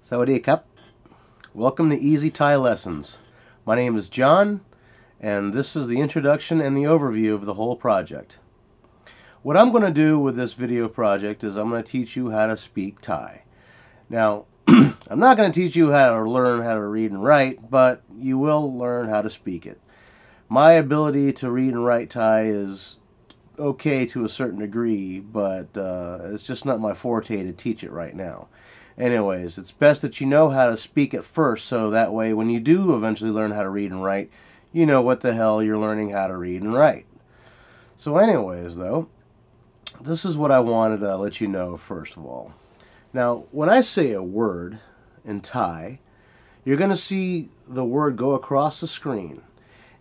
Sawadee Cup. Welcome to Easy Thai Lessons. My name is John, and this is the introduction and the overview of the whole project. What I'm going to do with this video project is I'm going to teach you how to speak Thai. Now, I'm not going to teach you how to learn how to read and write, but you will learn how to speak it. My ability to read and write Thai is okay to a certain degree, but it's just not my forte to teach it right now. Anyways, it's best that you know how to speak it first, so that way when you do eventually learn how to read and write, you know what the hell you're learning how to read and write. So anyways, though, this is what I wanted to let you know first of all. Now, when I say a word in Thai, you're going to see the word go across the screen,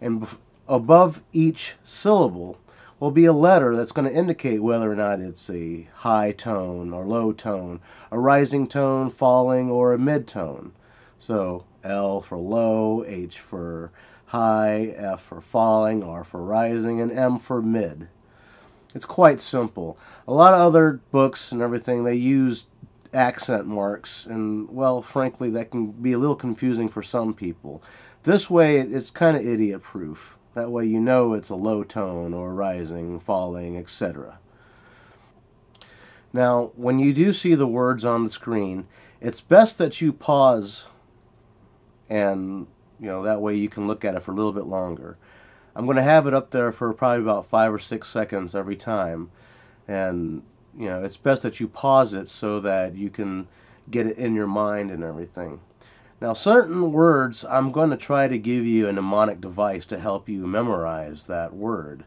and above each syllable will be a letter that's going to indicate whether or not it's a high tone or low tone, a rising tone, falling, or a mid-tone. So L for low, H for high, F for falling, R for rising, and M for mid. It's quite simple. A lot of other books and everything, they use accent marks, and well, frankly, that can be a little confusing for some people. This way, it's kind of idiot-proof. That way you know it's a low tone or rising, falling, etc. Now, when you do see the words on the screen, it's best that you pause, and that way you can look at it for a little bit longer. I'm going to have it up there for probably about 5 or 6 seconds every time, and it's best that you pause it so that you can get it in your mind and everything. Now, certain words, I'm going to try to give you a mnemonic device to help you memorize that word.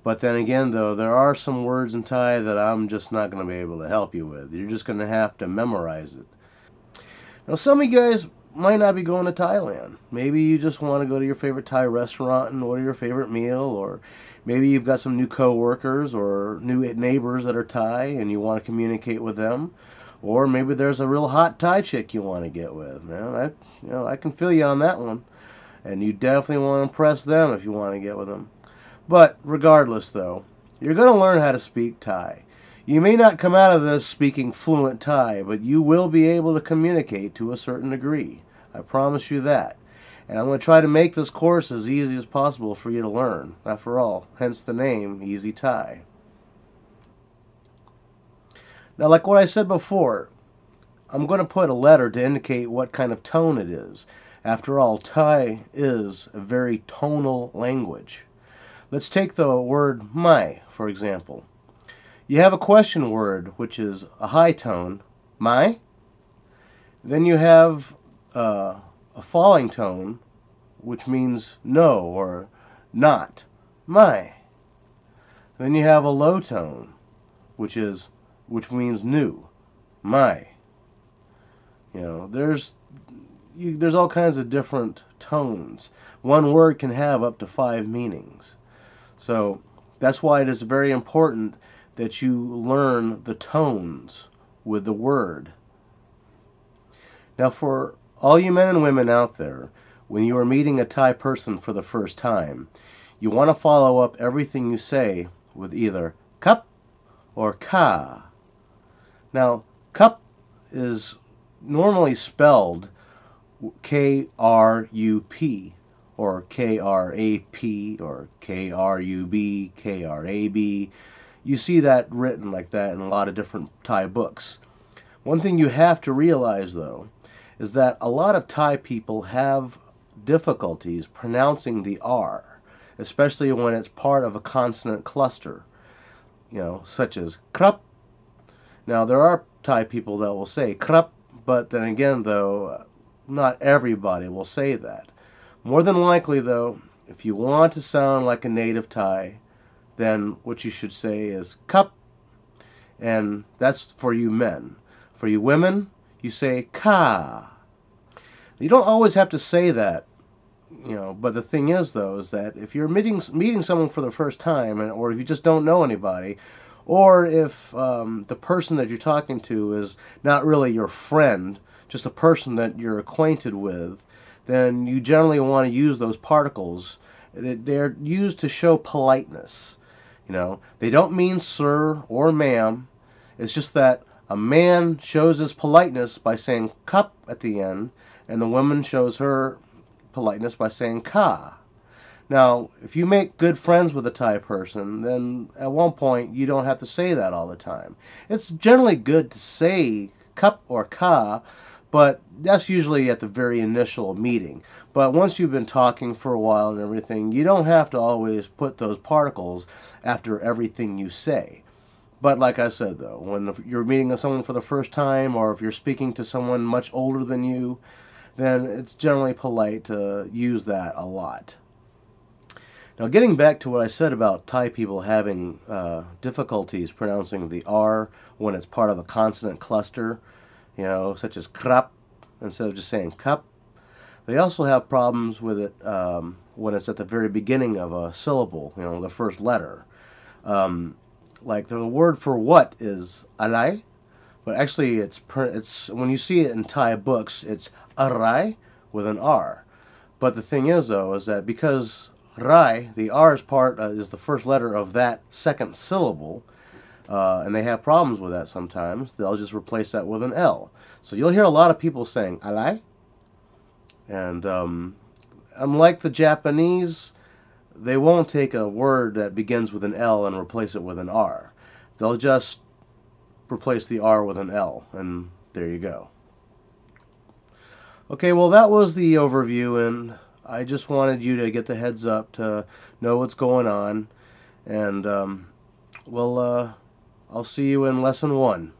But then again, though, there are some words in Thai that I'm just not going to be able to help you with. You're just going to have to memorize it. Now, some of you guys might not be going to Thailand. Maybe you just want to go to your favorite Thai restaurant and order your favorite meal, or maybe you've got some new co-workers or new neighbors that are Thai and you want to communicate with them. Or maybe there's a real hot Thai chick you want to get with. Man, I can feel you on that one. And you definitely want to impress them if you want to get with them. But regardless, though, you're going to learn how to speak Thai. You may not come out of this speaking fluent Thai, but you will be able to communicate to a certain degree. I promise you that. And I'm going to try to make this course as easy as possible for you to learn. After all, hence the name, Easy Thai. Now, like what I said before, I'm going to put a letter to indicate what kind of tone it is. After all, Thai is a very tonal language. Let's take the word mai, for example. You have a question word, which is a high tone, mai. Then you have a falling tone, which means no or not, mai. Then you have a low tone, which means new, mai. There's all kinds of different tones. One word can have up to 5 meanings. So that's why it is very important that you learn the tones with the word. Now, for all you men and women out there, when you are meeting a Thai person for the first time, you want to follow up everything you say with either cup or ka. Now, cup is normally spelled K-R-U-P, or K-R-A-P, or K-R-U-B, K-R-A-B. You see that written like that in a lot of different Thai books. One thing you have to realize, though, is that a lot of Thai people have difficulties pronouncing the R, especially when it's part of a consonant cluster, such as krup. Now, there are Thai people that will say krup, but then again, though, not everybody will say that. More than likely, though, if you want to sound like a native Thai, then what you should say is cup, and that's for you men. For you women, you say ka. You don't always have to say that, but the thing is, though, is that if you're meeting someone for the first time, or if you just don't know anybody, or if the person that you're talking to is not really your friend, just a person that you're acquainted with, then you generally want to use those particles. They're used to show politeness. They don't mean sir or ma'am. It's just that A man shows his politeness by saying cup at the end, and the woman shows her politeness by saying ka. Now, if you make good friends with a Thai person, then at one point you don't have to say that all the time. It's generally good to say cup or ka, but that's usually at the very initial meeting. But once you've been talking for a while and everything, you don't have to always put those particles after everything you say. But like I said, though, when you're meeting someone for the first time, or if you're speaking to someone much older than you, then it's generally polite to use that a lot. Now, getting back to what I said about Thai people having difficulties pronouncing the R when it's part of a consonant cluster, such as krap, instead of just saying cup. They also have problems with it when it's at the very beginning of a syllable, the first letter. Like the word for what is alai, but actually it's when you see it in Thai books, it's arai with an R. But the thing is, though, is that because rai, the R is the first letter of that second syllable, and they have problems with that sometimes, they'll just replace that with an L. So you'll hear a lot of people saying alai, and unlike the Japanese, they won't take a word that begins with an L and replace it with an R. They'll just replace the R with an L, and there you go. Okay, well, that was the overview, and I just wanted you to get the heads up to know what's going on. And, I'll see you in Lesson 1.